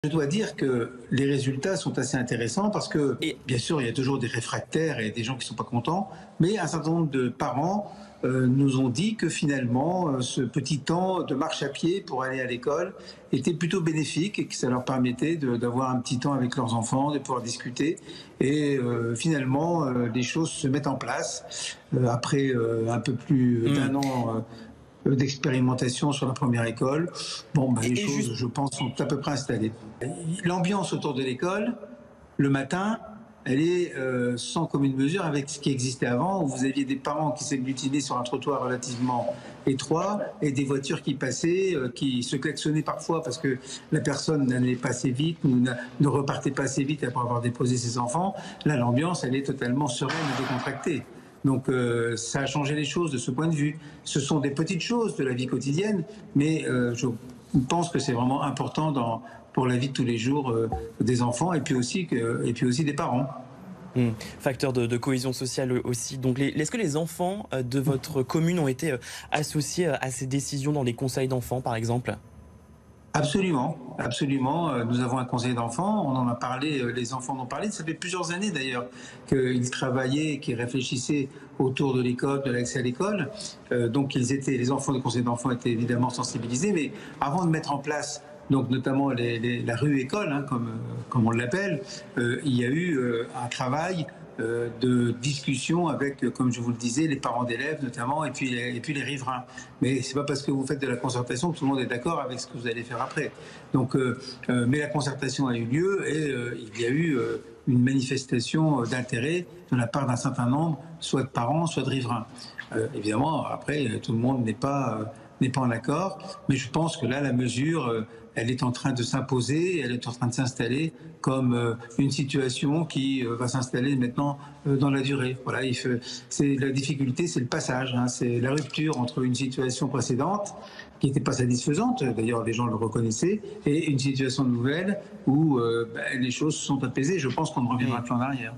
Je dois dire que les résultats sont assez intéressants parce que, Et bien sûr, il y a toujours des réfractaires et des gens qui ne sont pas contents, mais un certain nombre de parents nous ont dit que finalement, ce petit temps de marche à pied pour aller à l'école était plutôt bénéfique et que ça leur permettait d'avoir un petit temps avec leurs enfants, de pouvoir discuter. Et finalement, les choses se mettent en place après un peu plus mmh d'un an d'expérimentation sur la première école. Bon, ben, les et choses, juste je pense, sont à peu près installées. L'ambiance autour de l'école, le matin, elle est sans commune mesure avec ce qui existait avant, où vous aviez des parents qui s'agglutinaient sur un trottoir relativement étroit et des voitures qui passaient, qui se klaxonnaient parfois parce que la personne n'allait pas assez vite ou ne repartait pas assez vite après avoir déposé ses enfants. Là, l'ambiance, elle est totalement sereine et décontractée. Donc ça a changé les choses de ce point de vue. Ce sont des petites choses de la vie quotidienne, mais je pense que c'est vraiment important pour la vie de tous les jours des enfants et puis aussi des parents. Facteur de cohésion sociale, aussi. Donc est-ce que les enfants, de votre commune ont été, associés, à ces décisions dans les conseils d'enfants, par exemple? Absolument, absolument. Nous avons un conseil d'enfants, on en a parlé, les enfants en ont parlé. Ça fait plusieurs années d'ailleurs qu'ils travaillaient, qu'ils réfléchissaient autour de l'école, de l'accès à l'école. Donc les enfants du conseil d'enfants étaient évidemment sensibilisés, mais avant de mettre en place donc notamment la rue école, hein, comme on l'appelle, il y a eu un travail de discussion avec, comme je vous le disais, les parents d'élèves notamment, et puis les riverains. Mais c'est pas parce que vous faites de la concertation que tout le monde est d'accord avec ce que vous allez faire après. Donc, mais la concertation a eu lieu et il y a eu une manifestation d'intérêt de la part d'un certain nombre, soit de parents, soit de riverains. Évidemment, après, tout le monde n'est pas en accord, mais je pense que là, la mesure, elle est en train de s'imposer, elle est en train de s'installer comme une situation qui va s'installer maintenant dans la durée. Voilà, c'est la difficulté, c'est le passage, hein, c'est la rupture entre une situation précédente qui n'était pas satisfaisante, d'ailleurs les gens le reconnaissaient, et une situation nouvelle où les choses sont apaisées. Je pense qu'on ne reviendra Mmh. plus en arrière.